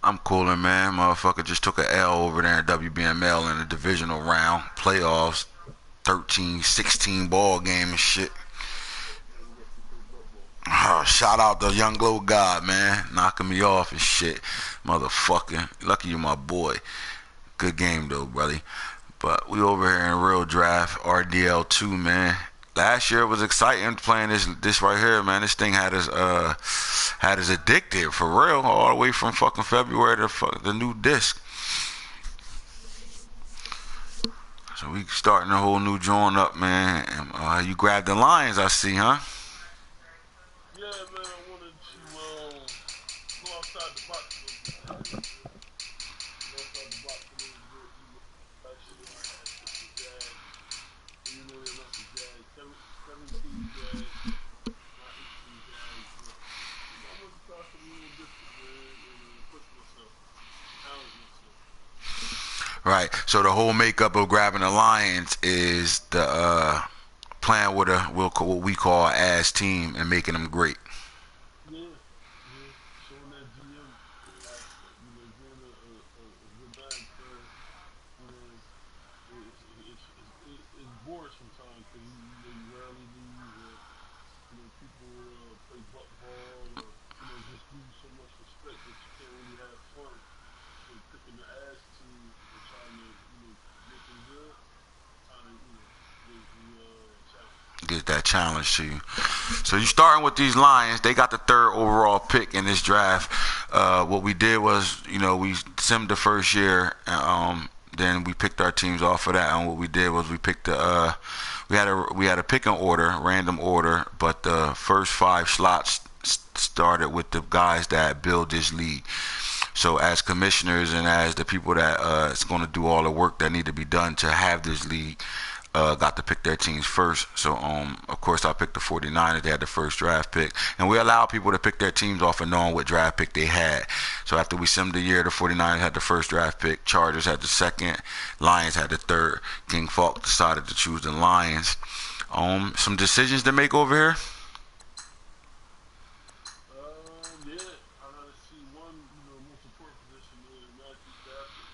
I'm coolin', man. Motherfucker just took a L over there in WBML in the divisional round, playoffs, 13, 16 ball game and shit. Shout out to Young Glow God, man. Knocking me off and shit. Motherfucker. Lucky you my boy. Good game, though, brother. But we over here in real draft, R.D.L.2, man. Last year was exciting playing this right here, man. This thing had us addicted for real, all the way from fucking February to the new disc. So we starting a whole new joint up, man. And, you grabbed the Lions, I see, huh? Yeah, man, I wanted to go outside the box a little bit, man. Go outside the box a little bit. Last year I had picked the Jags, and they left the Jags. 17 Jags, not 18 Jags, but I wanted to try something a little different, man, and push myself, challenge myself. Right. So the whole makeup of grabbing the Lions is the playing with what we call an ass team and making them great. Yeah, yeah, showing that GM aspect, being a good bad player, you know, it's boring sometimes because you rarely lose or people play butt ball or just give you so much respect that you can't really have fun. So picking the ass team and trying to make them good, kind of gives the challenge. Get that challenge to you. So you starting with these Lions. They got the third overall pick in this draft. What we did was, we simmed the first year. Then we picked our teams off of that. And what we did was we picked we had a picking order, random order, but the first 5 slots started with the guys that build this league. So as commissioners and as the people that is going to do all the work that need to be done to have this league, got to pick their teams first. So, of course, I picked the 49ers. They had the first draft pick. And we allow people to pick their teams off of knowing what draft pick they had. So after we simmed the year, the 49ers had the first draft pick. Chargers had the second. Lions had the third. King Falk decided to choose the Lions. Some decisions to make over here? Yeah, I gotta see one, most important position is Matthew Stafford.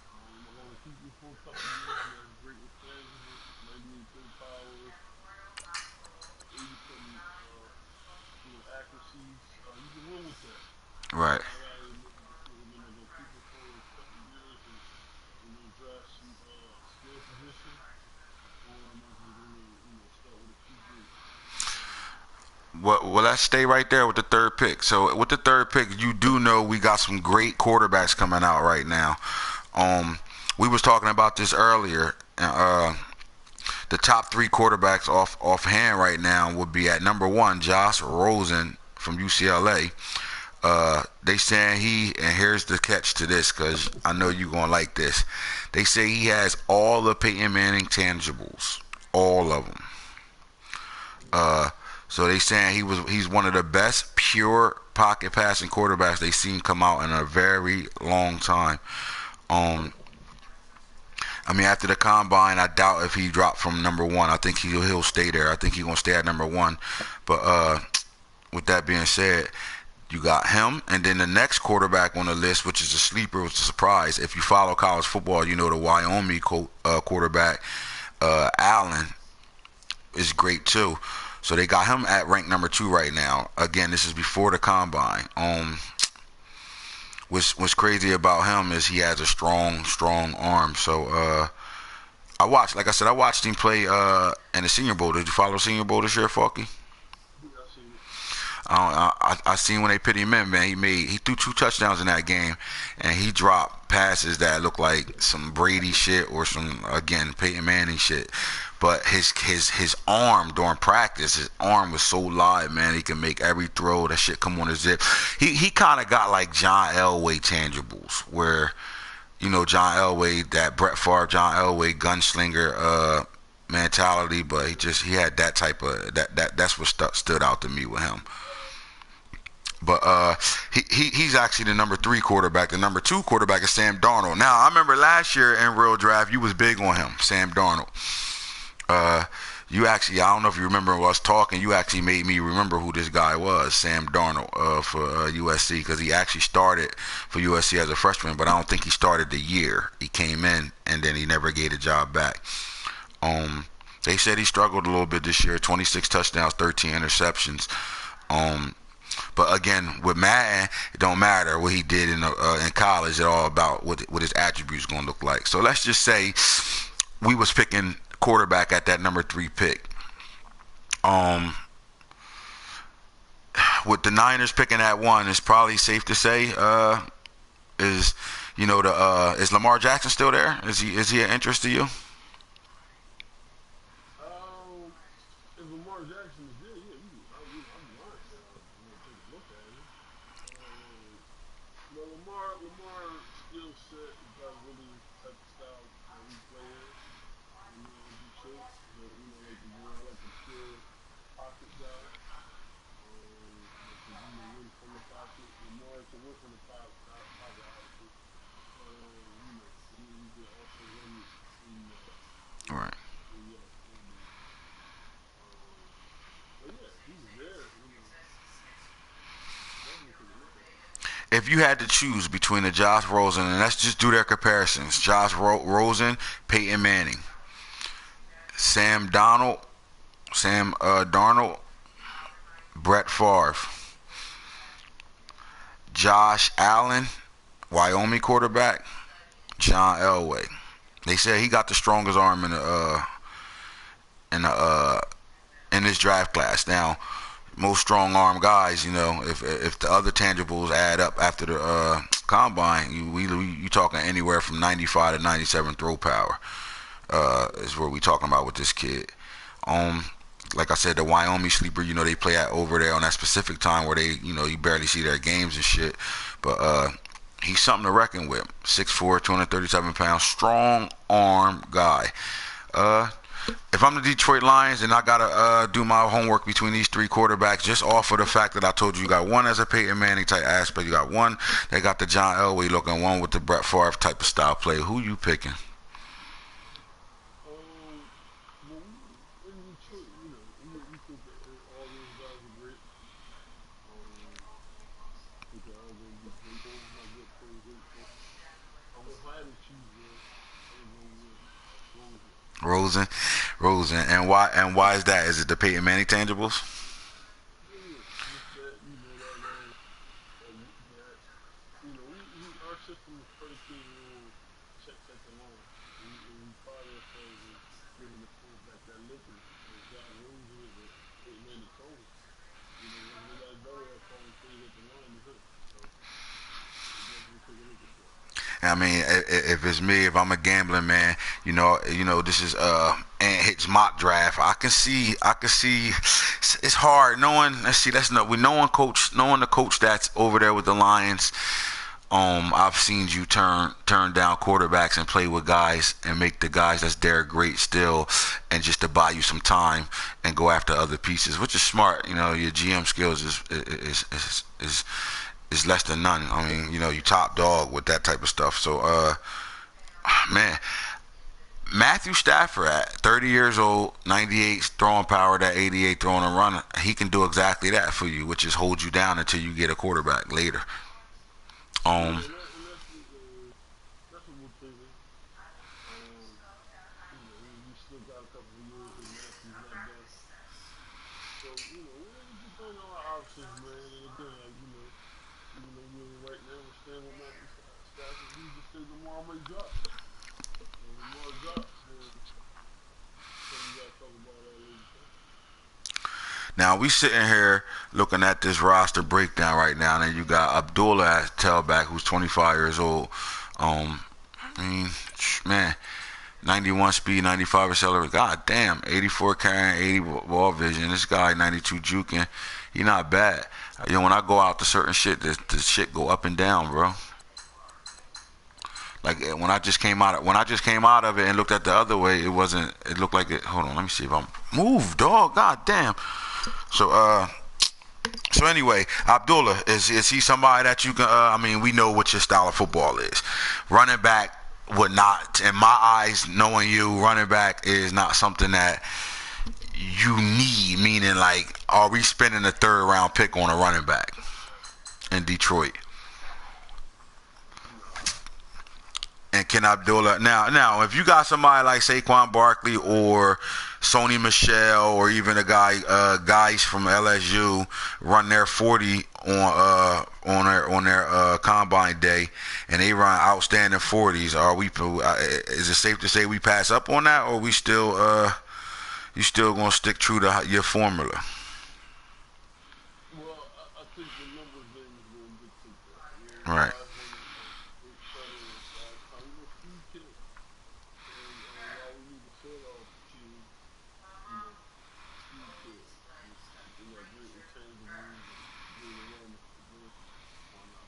I want to keep him for a couple years. He has great intangibles, 98 kill power, 80-something, accuracies. You can win with that. Right. I gotta go keep him for a couple years and draft some skill position, or am I just gonna start with a QB? Well, let's stay right there with the third pick. So with the third pick, you do know we got some great quarterbacks coming out right now. We was talking about this earlier. The top 3 quarterbacks offhand right now would be at number 1, Josh Rosen from UCLA. They saying and here's the catch to this, because I know you're going to like this. They say he has all the Peyton Manning tangibles. All of them. So they saying he's one of the best pure pocket passing quarterbacks they've seen come out in a very long time. After the combine, I doubt if he dropped from number 1. I think he'll stay there. I think he's gonna stay at number 1. But with that being said, you got him, and then the next quarterback on the list, which is a sleeper, was a surprise. If you follow college football, you know the Wyoming quarterback Allen is great too. So they got him at rank number 2 right now. Again, this is before the combine. What's crazy about him is he has a strong arm. So I watched him play in the Senior Bowl. Did you follow Senior Bowl this year, Falky? Yeah, I seen it. I seen when they put him in, man. He threw 2 touchdowns in that game, and he dropped passes that look like some Brady shit or some, again, Peyton Manning shit. But his arm during practice, his arm was so live, man. He can make every throw. That shit come on a zip. He kind of got like John Elway tangibles, where John Elway, that Brett Favre, John Elway gunslinger mentality, but he had that type of that's what stood out to me with him. But he's actually the number 3 quarterback. The number 2 quarterback is Sam Darnold. Now I remember last year in real draft, you was big on him, Sam Darnold. You actually, I don't know if you remember us talking. You actually made me remember who this guy was, Sam Darnold, for USC, because he actually started for USC as a freshman, but I don't think he started the year. He came in and then he never gave the job back. They said he struggled a little bit this year. 26 touchdowns, 13 interceptions. But again, with Madden, it don't matter what he did in college. It's all about what his attributes going to look like. So let's just say we was picking quarterback at that number 3 pick. With the Niners picking at 1, it's probably safe to say is Lamar Jackson still there? Is he an interest to you? If Lamar Jackson is there, yeah, I'm lying now. I'm gonna take a look at him. Lamar skill set is not really the type of style that we play in Detroit. Like a pure pocket guy. That can win from the pocket. Lamar can win from the pocket, obviously. He can also win All right. but yeah, he's there. Definitely take a look at him. If you had to choose between the Josh Rosen, and let's just do their comparisons, Rosen, Peyton Manning, Sam Darnold, Brett Favre, Josh Allen, Wyoming quarterback, John Elway. They said he got the strongest arm in this draft class. Now, most strong arm guys, if the other tangibles add up after the combine, you talking anywhere from 95 to 97 throw power is what we talking about with this kid. Like I said, the Wyoming sleeper, they play at over there on that specific time where they, you barely see their games and shit. But he's something to reckon with. 6'4", 237 pounds, strong arm guy. If I'm the Detroit Lions and I gotta do my homework between these 3 quarterbacks, just off of the fact that I told you got one as a Peyton Manning type aspect, you got one that got the John Elway look, and one with the Brett Favre type of style play. Who you picking? Well, in Detroit, we think that all those guys are great. I think they're all going to be great. Might get pretty great. If I had to choose one, I would go with Rosen. Rosen, and why is that? Is it the Peyton Manning tangibles? Yeah, just that our system is predicated on checks at the line. We pride ourselves in giving the quarterback that looking. And Josh Rosen is a Peyton Manning clone. One of the guys better at calling plays at the line is him. So we definitely take a look at that. I mean, if it's me, if I'm a gambling man, this is AntHits mock draft. I can see. It's hard knowing. Knowing the coach that's over there with the Lions. I've seen you turn down quarterbacks and play with guys and make the guys that's there great still, and just to buy you some time and go after other pieces, which is smart. Your GM skills is less than none. I mean, you top dog with that type of stuff. So, man, Matthew Stafford at 30 years old, 98 throwing power, that 88 throwing a run, he can do exactly that for you, which is hold you down until you get a quarterback later. And that's what we're thinking. We still got a couple of years and Matthew's not done. So, we're just on our options, man. And again, right now we're staying with Matthew Stafford. We just say Lamar may drop. When Lamar drops, then something we got to talk about at a later time. Now we sitting here looking at this roster breakdown right now, and you got Abdullah at tailback, who's 25 years old. I mean, man, 91 speed, 95 acceleration. God damn, 84 carrying, 80 ball vision. This guy, 92 juking. He not bad. When I go out to certain shit, the shit go up and down, bro. Like when I just came out of it and looked at the other way, it wasn't. It looked like it. Hold on, let me see if I'm move, dog. God damn. So anyway, Abdullah, is he somebody that you can? We know what your style of football is. Running back, would not, in my eyes, knowing you, running back is not something that you need. Meaning, like, are we spending a third round pick on a running back in Detroit? And Ken Abdullah. Now, if you got somebody like Saquon Barkley or Sony Michel or even a guys from LSU run their 40 on their combine day, and they run outstanding 40s, are we? Is it safe to say we pass up on that, or we still you still gonna stick true to your formula? Well, I think the numbers game is going to dictate that. You know, Right. guys want to break better last time. You know, speed kills. And while we need to fill off teams, you know, speed kills. And if they got great intangibles and great awareness of the game, why not?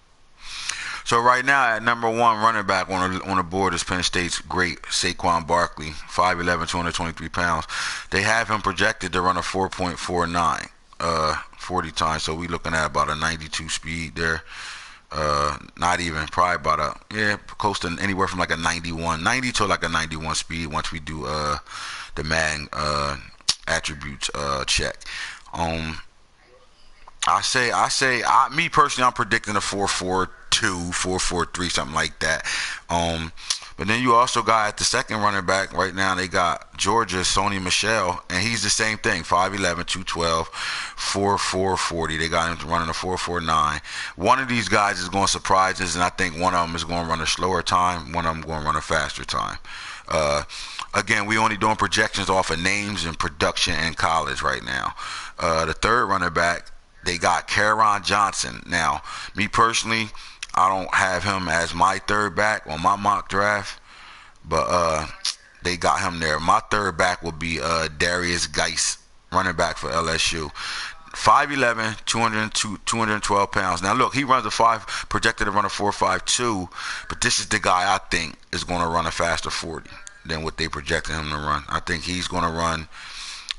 So right now at number one running back on the board is Penn State's great Saquon Barkley, 5'11", 223 pounds. They have him projected to run a 4.49 40 times. So we looking at about a 92 speed there. Not even, probably about close to anywhere from like a 90 to like a 91 speed once we do the Madden attributes check. Um, me personally, I'm predicting a 4.42, 4.43, something like that. But then you also got at the second running back right now, they got Georgia, Sony Michel, and he's the same thing, 5'11", 212, 4.40. They got him running a 4.49. One of these guys is going to surprise us, and I think one of them is going to run a slower time, one of them going to run a faster time. Again, we only doing projections off of names and production in college right now. The third running back, they got Caron Johnson. Now, me personally, I don't have him as my third back on my mock draft, but they got him there. My third back would be Darius Geis, running back for LSU. 5'11", 212 pounds. Now, look, he runs a 5, projected to run a 4.52, but this is the guy I think is going to run a faster 40 than what they projected him to run. I think he's going to run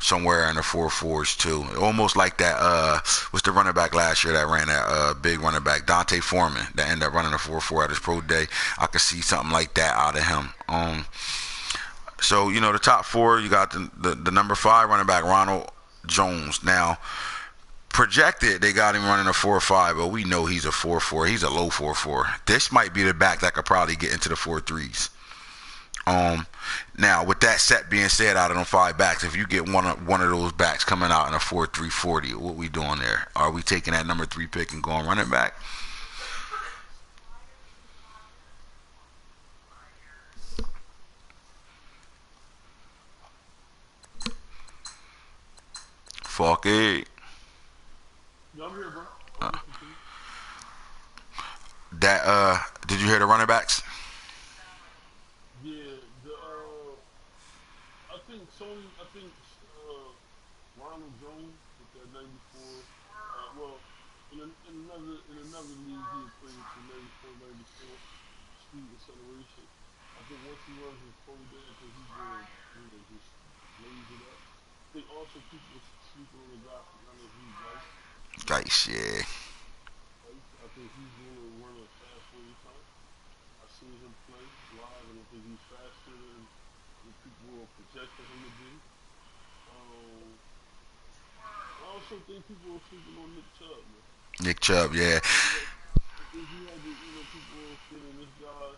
somewhere in the 4.4s too. Almost like that what's the running back last year that ran that big running back, Dante Foreman, that ended up running a 4.4 at his pro day. I could see something like that out of him. So, you know, the top four, you got the number 5 running back, Ronald Jones. Now, projected, they got him running a 4.5, but we know he's a 4.4. He's a low 4.4. This might be the back that could probably get into the 4.3s. Now, with that set being said, out of them 5 backs, if you get one of those backs coming out in a 4.340, what we doing there? Are we taking that number 3 pick and going running back? Fuck it. Yeah, I'm here, bro. I'm listening to you. Did you hear the running backs? Yeah, I think Ronald Jones with that 94. Well, in another league, he had played for 94, 94 speed acceleration. I think once he runs his pro day, I think he's gonna, just blaze it up. I think also people are sleeping on the guy from LSU, Rice. Guys, yeah. I think he's gonna run a fast 40 time. I seen him play live, and I think he's faster than people were projecting him to be. Um, I also think people are sleeping on Nick Chubb, man. Nick Chubb, yeah. I think he had the, people were feeling this guy.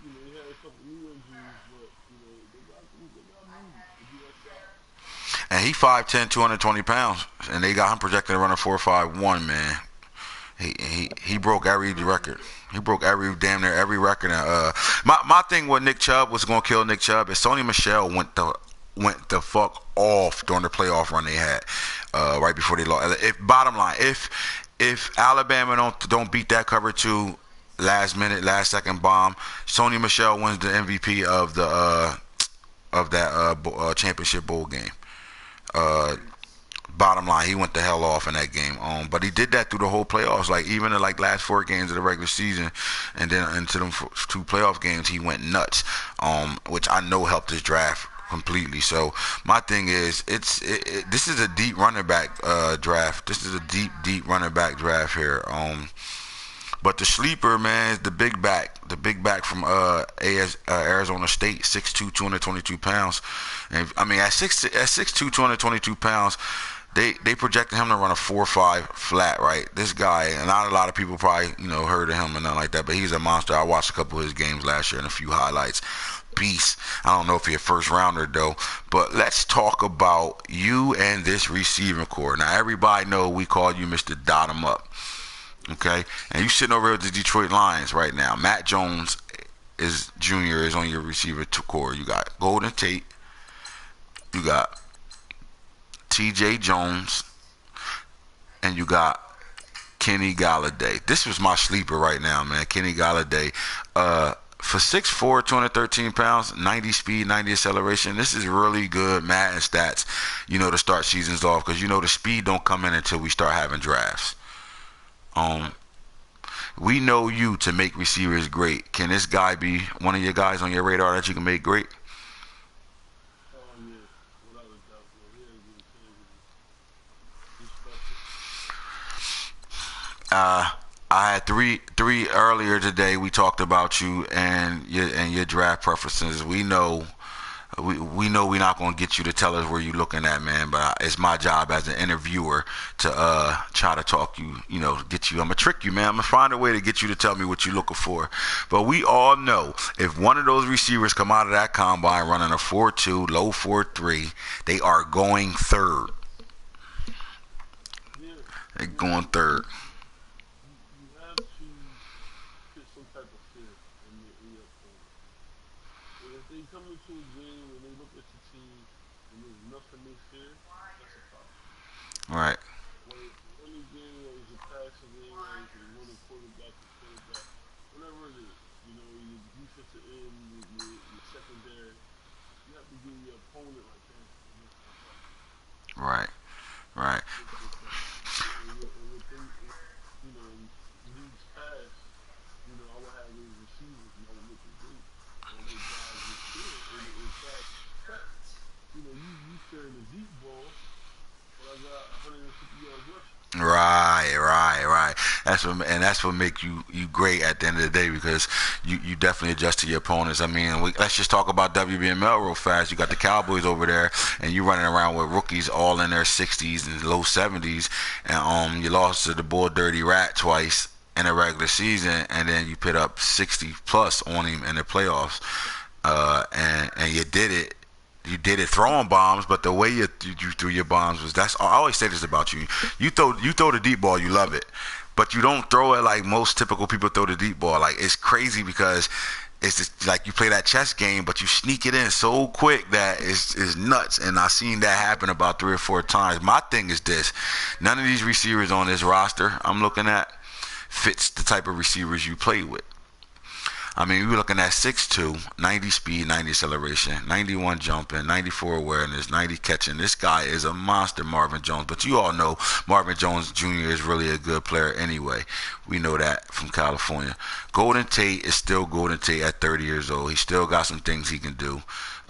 He had a couple knee injuries, but they got moves to be that size. And he 5'10", 220 pounds, and they got him projected to run a 4.51, man. He broke every record. He broke damn near every record. My thing with Nick Chubb was going to kill Nick Chubb is Sony Michel went the fuck off during the playoff run they had right before they lost. Bottom line, if Alabama don't beat that cover 2 last second bomb, Sony Michel wins the MVP of that championship bowl game. Bottom line, he went the hell off in that game. But he did that through the whole playoffs. Like even the last 4 games of the regular season, and then into them 2 playoff games, he went nuts. Which I know helped his draft completely. So my thing is, this is a deep running back draft. This is a deep running back draft here. But the sleeper, man, is the big back from Arizona State, 6'2", 222 pounds. And I mean, at 6'2", 222 pounds, they projected him to run a 4.5 flat, right? This guy, and not a lot of people probably heard of him and nothing like that, but he's a monster. I watched a couple of his games last year and a few highlights. Beast. I don't know if he's a first rounder though, but let's talk about you and this receiving core. Now everybody know we call you Mr. Dot 'em up. Okay, and you sitting over at the Detroit Lions right now. Matt Jones is Jr. is on your receiver core. You got Golden Tate, you got T.J. Jones, and you got Kenny Galladay. This was my sleeper right now, man. Kenny Galladay. For 6'4", 213 pounds, 90 speed, 90 acceleration, this is really good Madden stats, to start seasons off, because the speed don't come in until we start having drafts. We know you to make receivers great. Can this guy be one of your guys on your radar that you can make great? Yeah, without a doubt, man. He ain't gonna change it. He's special. I had three earlier today. We talked about you and your draft preferences. We know we're not gonna get you to tell us where you're looking at, man. But it's my job as an interviewer to try to talk you, get you. I'm gonna trick you, man. I'm gonna find a way to get you to tell me what you're looking for. But we all know if one of those receivers come out of that combine running a 4.2, low 4.3, they are going third. Yeah, They're going third. you have to put some type of fear in your opponent. And if they come into a game and they look at your team and there's nothing they fear, that's a problem. Right. Whether it's a running game or it's a passing game or it's a running quarterback or quarterback, whatever it is, your defensive end, your secondary, you have to give your opponent like, damn, this is tough. Right. Right. This tough. And what they, leagues past, I would have these receivers and I would make them great. I would make guys just fear. And in fact, you carrying the deep ball, but I got 150 yards rushing. Right. That's what make you great at the end of the day, because you definitely adjust to your opponents. I mean, let's just talk about WBML real fast. You got the Cowboys over there, and you running around with rookies all in their 60s and low 70s, and you lost to the Bull Dirty Rat twice in a regular season, and then you put up 60 plus on him in the playoffs, and you did it. You did it throwing bombs, but the way you threw your bombs I always say this about you. You throw the deep ball, you love it, but you don't throw it like most typical people throw the deep ball. Like, it's crazy because it's just like you play that chess game, but you sneak it in so quick that it's nuts. And I've seen that happen about 3 or 4 times. My thing is this: none of these receivers on this roster I'm looking at fits the type of receivers you play with. I mean, we're looking at 6'2", 90 speed, 90 acceleration, 91 jumping, 94 awareness, 90 catching. This guy is a monster, Marvin Jones. But you all know Marvin Jones Jr. is really a good player anyway. We know that from California. Golden Tate is still Golden Tate at 30 years old. He still got some things he can do.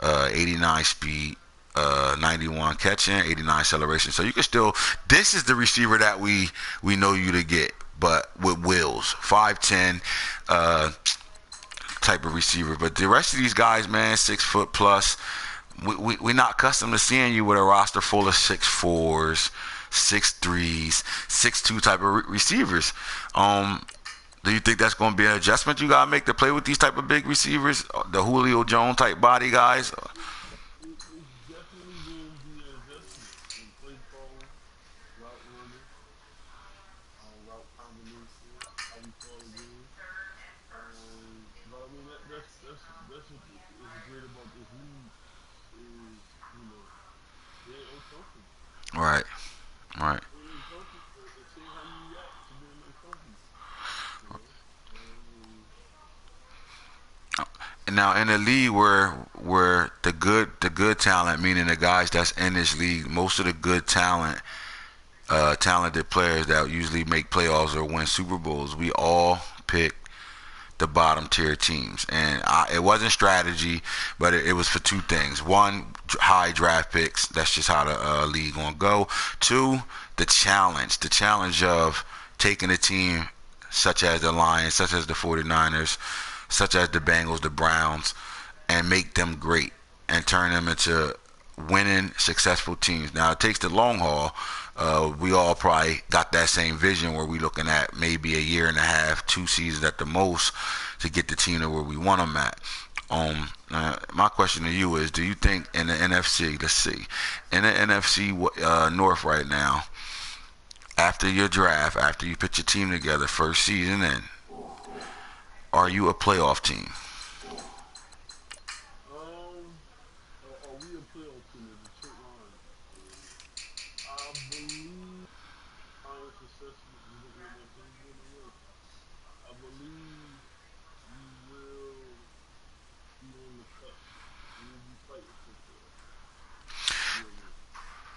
89 speed. 91 catching, 89 acceleration. So you can still. This is the receiver that we know you to get, but with wheels. 5'10". Type of receiver. But the rest of these guys, man, 6 foot plus, we're not accustomed to seeing you with a roster full of 6'4s, 6'3s, 6'2 type of receivers. Do you think that's going to be an adjustment you got to make to play with these type of big receivers, the Julio Jones type body guys? It's definitely going to be an adjustment in play calling, route running, route combinations, how we call the game. But I mean that's what is great about this league is they ain't uncomfortable. Right, right. They ain't uncomfortable and seeing how you react to being uncomfortable. You know, and Now in a league where the good talent, meaning the guys that's in this league, most of the good talent, talented players that usually make playoffs or win Super Bowls, we all pick the bottom tier teams, and it wasn't strategy, but it was for 2 things. 1, high draft picks. That's just how the league gonna go. 2, the challenge of taking a team such as the Lions, such as the 49ers, such as the Bengals, the Browns, and make them great and turn them into winning, successful teams. Now, it takes the long haul. We all probably got that same vision where we looking at maybe a year and a half, 2 seasons at the most to get the team to where we want them at. My question to you is: do you think in the NFC, let's see, in the NFC North right now, after your draft, after you put your team together, first season in, are you a playoff team? Are we a playoff team? The Detroit Lions. I believe Lions assessment. You looking at my team board or what? I believe we will be on the cusp. We will be fighting for playoffs. Yeah,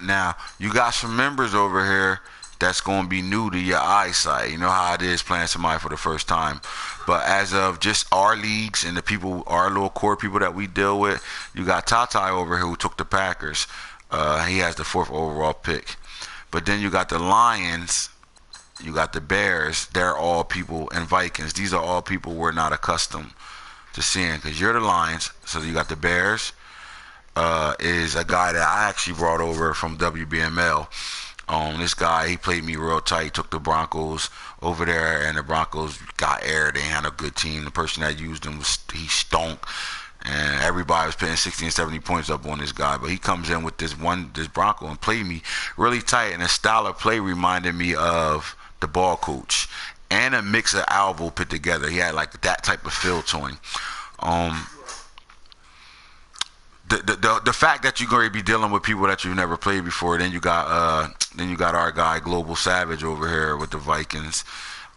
man. Now, you got some members over here that's going to be new to your eyesight. You know how it is playing somebody for the first time. But as of just our leagues and the people, our little core people that we deal with, you got Tata over here who took the Packers. He has the 4th overall pick. But then you got the Lions, you got the Bears. They're all people, and Vikings. These are all people we're not accustomed to seeing because you're the Lions. So you got the Bears. Is a guy that I actually brought over from WBML. This guy, he played me real tight. Took the Broncos over there, and the Broncos got air. They had a good team. The person that used him he stunk, and everybody was putting 60 and 70 points up on this guy. But he comes in with this Bronco and played me really tight. And his style of play reminded me of the ball coach and a mix of Alvo put together. He had like that type of feel to him. Um, the fact that you're going to be dealing with people that you've never played before, then you got our guy Global Savage over here with the Vikings.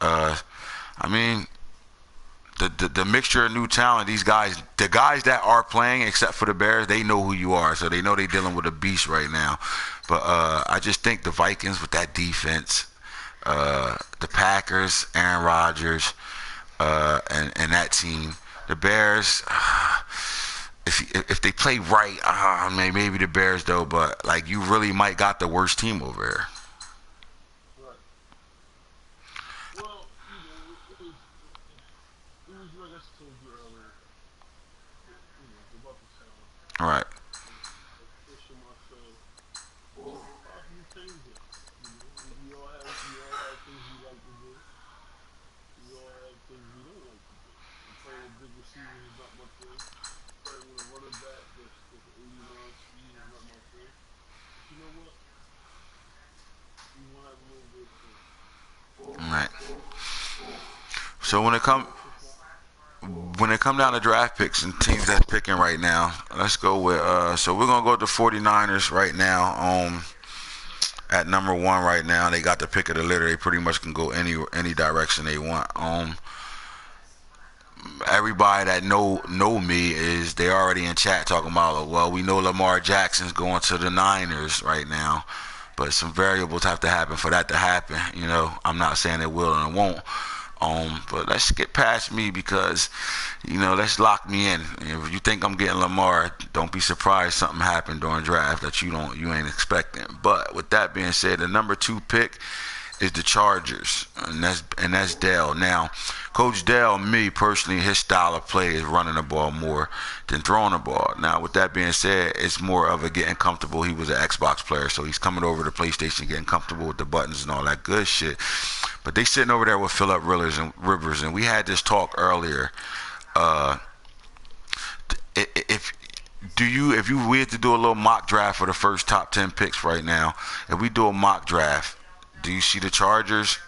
I mean, the mixture of new talent, these guys, the guys that are playing, except for the Bears, they know who you are, so they know they're dealing with a beast right now. But I just think the Vikings with that defense, the Packers, Aaron Rodgers, and that team, the Bears. If they play right, maybe the Bears though, but like you really might got the worst team over here. Right. Well, it was like I told you earlier. It's about the talent. All right. Of pushing myself to possibly change that. We all have things we like to do. We all have things we don't like to do. And playing with big receivers is not my thing. Playing with a running back that's 89 speed is not my thing. But you know what? We gonna have a little bit of fun. All right. So when it come down to draft picks and teams that's picking right now, let's go with so we're gonna go with the 49ers right now. At number 1 right now, they got the pick of the litter. They pretty much can go any direction they want. Everybody that know me is they already in chat talking about, well, we know Lamar Jackson's going to the Niners right now, but some variables have to happen for that to happen. You know, I'm not saying it will and it won't. But let's get past me because, let's lock me in. If you think I'm getting Lamar, don't be surprised something happened during draft that you ain't expecting. But with that being said, the number 2 pick is the Chargers, and that's Dell. Now, Coach Dell, me personally, his style of play is running the ball more than throwing the ball. Now, with that being said, it's more of a getting comfortable. He was an Xbox player, so he's coming over to PlayStation, getting comfortable with the buttons and all that good shit. But they sitting over there with Phillip Rivers, and we had this talk earlier. If we had to do a little mock draft for the first top 10 picks right now, if we do a mock draft, do you see the Chargers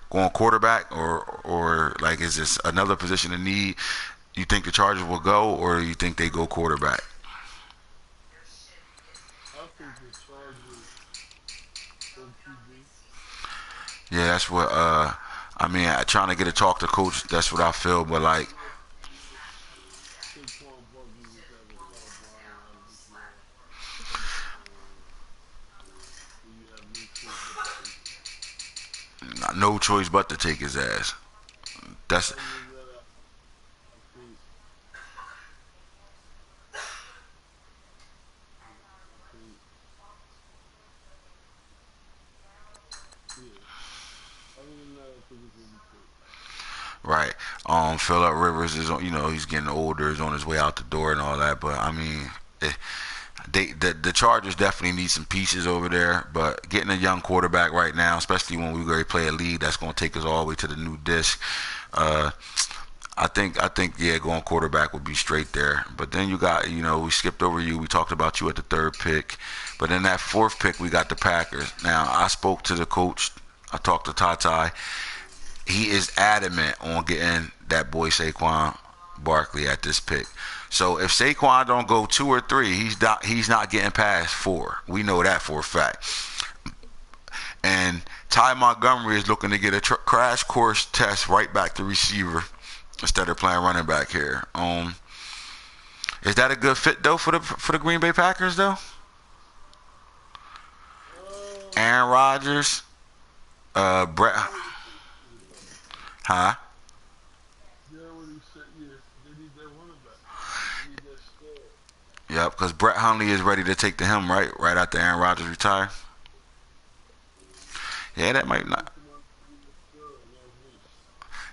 going quarterback, or like is this another position in need? You think the Chargers will go, or you think they go quarterback? I think the Chargers go QB. Yeah, that's what. Trying to get a talk to coach. That's what I feel. But like, Saquon Barkley was having Kyle Bryan out of this world. Um, so you have no choice but to take him. no choice but to take his ass. That's Other than that, I think, I think, yeah. Other than that, I Right. Phillip Rivers is on. He's getting older. He's on his way out the door and all that. But I mean, the Chargers definitely need some pieces over there. But getting a young quarterback right now, especially when we already play a league that's going to take us all the way to the new disc. I think yeah, going quarterback would be straight there. But then you got, we skipped over you. We talked about you at the third pick. But in that fourth pick, we got the Packers. Now, I spoke to the coach. I talked to Ty. He is adamant on getting that boy Saquon Barkley at this pick. So if Saquon don't go 2 or 3, he's not getting past 4. We know that for a fact. And Ty Montgomery is looking to get a crash course test right back to receiver instead of playing running back here. Is that a good fit though for the Green Bay Packers though? Aaron Rodgers, Brett, huh? Yep, because Brett Hundley is ready to take to him right after Aaron Rodgers retire. Yeah, that might not.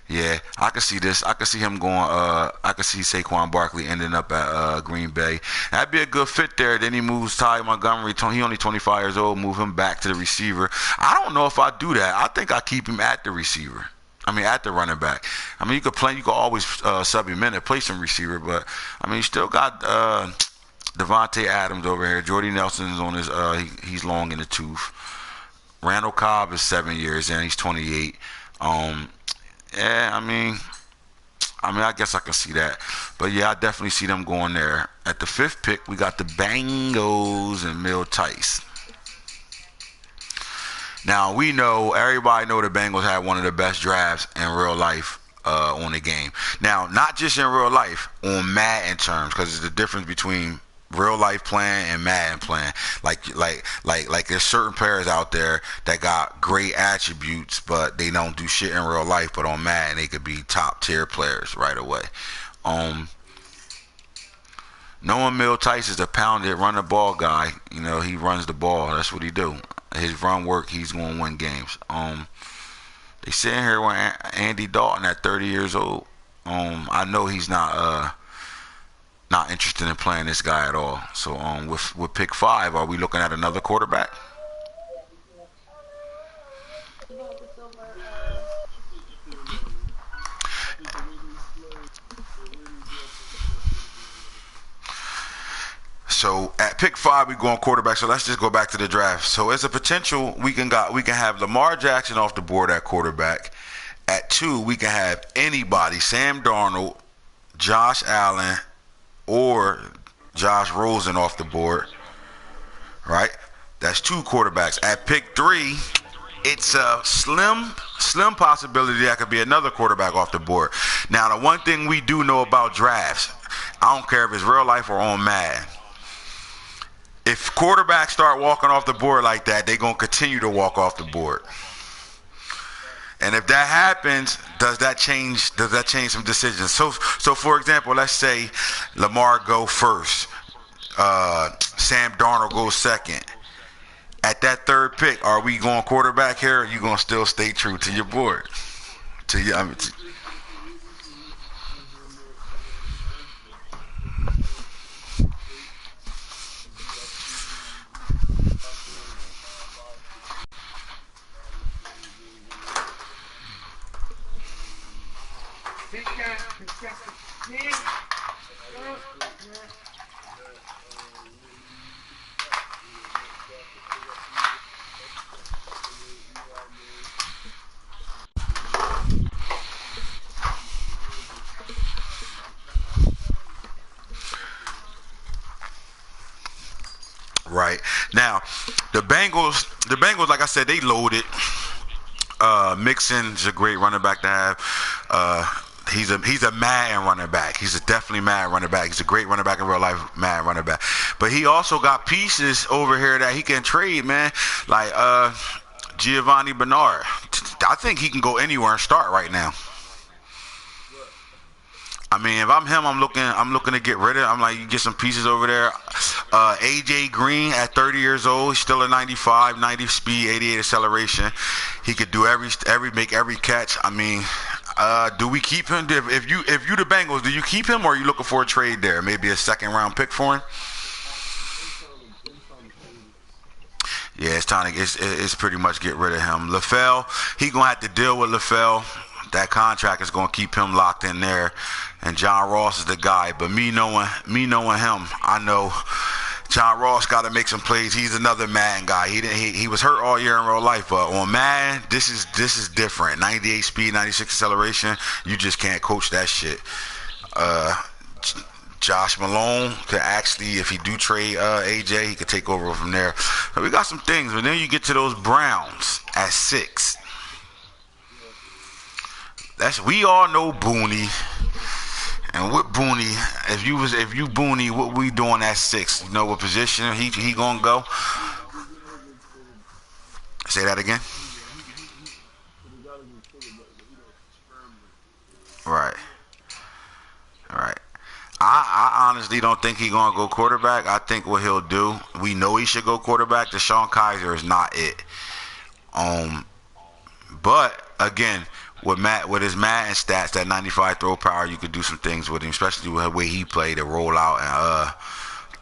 Yeah, I can see this. I can see him going. I can see Saquon Barkley ending up at Green Bay. That'd be a good fit there. Then he moves Ty Montgomery. He only 25 years old. Move him back to the receiver. I don't know if I do that. I think I keep him at the receiver. I mean, at the running back. I mean, you could play. You could always sub him in and play some receiver. But I mean, you still got Devontae Adams over here. Jordy Nelson's on his. He's long in the tooth. Randall Cobb is 7 years in. He's 28. Yeah, I guess I can see that. But yeah, I definitely see them going there. At the 5th pick, we got the Bengals and Mill Tice. Now, everybody know the Bengals had one of the best drafts in real life on the game. Now, not just in real life, on Madden terms, because there's a difference between real life playing and Madden playing. Like there's certain players out there that got great attributes, but they don't do shit in real life. But on Madden, they could be top tier players right away. Noah Mill Tice is a pounded run the ball guy. He runs the ball. That's what he do. His run work, he's going to win games. They sitting here with Andy Dalton at 30 years old. I know he's not interested in playing this guy at all. So with pick 5, are we looking at another quarterback? So at pick 5, we going quarterback. So let's just go back to the draft. So as a potential, we can have Lamar Jackson off the board at quarterback. At 2, we can have anybody: Sam Darnold, Josh Allen, or Josh Rosen off the board. Right? That's 2 quarterbacks. At pick 3, it's a slim possibility that could be another quarterback off the board. Now, the one thing we do know about drafts, I don't care if it's real life or on Madden, if quarterbacks start walking off the board like that, they're going to continue to walk off the board. And if that happens, does that change some decisions? So for example, let's say Lamar go first, Sam Darnold goes second. At that 3rd pick, are we going quarterback here, or are you going to still stay true to your board? Right. Now, the Bengals, like I said, they loaded. Mixon's a great running back to have. He's a Madden running back. He's a definitely Madden running back. He's a great running back in real life, Madden running back. But he also got pieces over here that he can trade, man. Like Giovanni Bernard. I think he can go anywhere and start right now. I mean, if I'm him, I'm looking to get rid of. I'm like, you get some pieces over there. AJ Green at 30 years old, he's still a 95, 90 speed, 88 acceleration. He could do make every catch. I mean, do we keep him? If you the Bengals, do you keep him or are you looking for a trade there? Maybe a second round pick for him. Yeah, it's pretty much get rid of him. LaFell, he gonna have to deal with LaFell. That contract is gonna keep him locked in there. And John Ross is the guy. But me knowing him, I know John Ross got to make some plays. He's another Madden guy. He was hurt all year in real life, but on Madden, this is different. 98 speed, 96 acceleration. You just can't coach that shit. Josh Malone could actually, if he do trade AJ, he could take over from there. So we got some things, but then you get to those Browns at 6. We all know Booney. And with Booney, if you Booney, what we doing at 6? You know what position he gonna go? Say that again. Right. I honestly don't think he's gonna go quarterback. I think what he'll do, we know he should go quarterback. Deshaun Kaiser is not it. But again, with his Madden stats, that 95 throw power, you could do some things with him, especially with the way he played to roll out and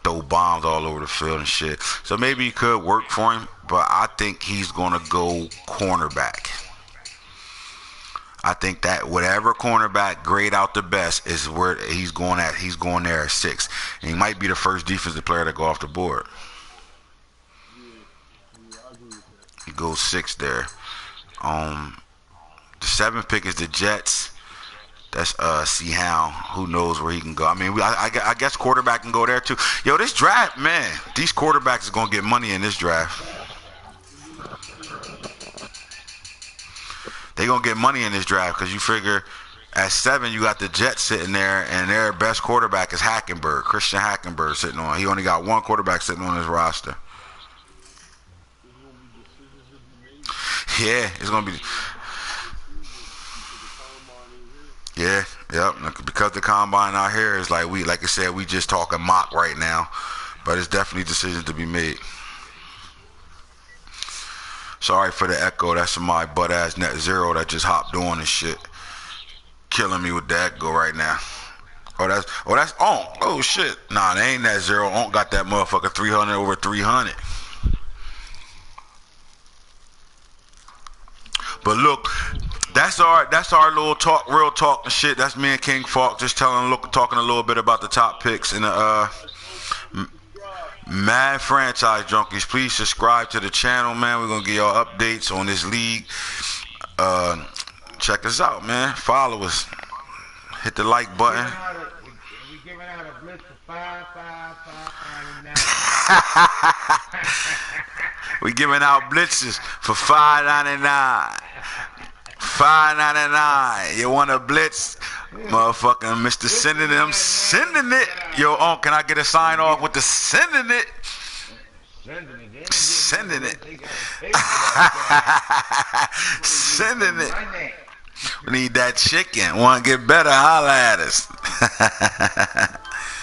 throw bombs all over the field and shit. So maybe he could work for him, but I think he's gonna go cornerback. I think that whatever cornerback grade out the best is where he's going at. He's going there at 6. And he might be the first defensive player to go off the board. He goes 6 there. The 7th pick is the Jets. That's Seahound. Who knows where he can go? I mean, I guess quarterback can go there too. Yo, this draft, man, these quarterbacks are gonna get money in this draft. They gonna get money in this draft because you figure at 7 you got the Jets sitting there, and their best quarterback is Hackenberg, Christian Hackenberg sitting on. He only got one quarterback sitting on his roster. Yeah, it's gonna be. Yeah, yep. Because the combine out here is like I said, we just talking mock right now, but it's definitely decisions to be made. Sorry for the echo. That's my butt ass Net Zero that just hopped on and shit, killing me with the echo right now. Oh, that's Onk. Oh shit. Nah, they ain't Net Zero. Onk got that motherfucker 300 over 300. But look, that's our little talk, real talk and shit. That's me and King Falk just talking a little bit about the top picks in the Mad Franchise Junkies. Please subscribe to the channel, man. We're gonna give y'all updates on this league. Check us out, man. Follow us. Hit the like button. We giving out a blitz for $5.99. We giving out blitzes for $5.99. $5.99. You want a blitz? Motherfucking Mr. Sending them, sending it. Yo, can I get a sign off with the sending it? Sending it. Sending it. We need that chicken. Want to get better? Holla at us.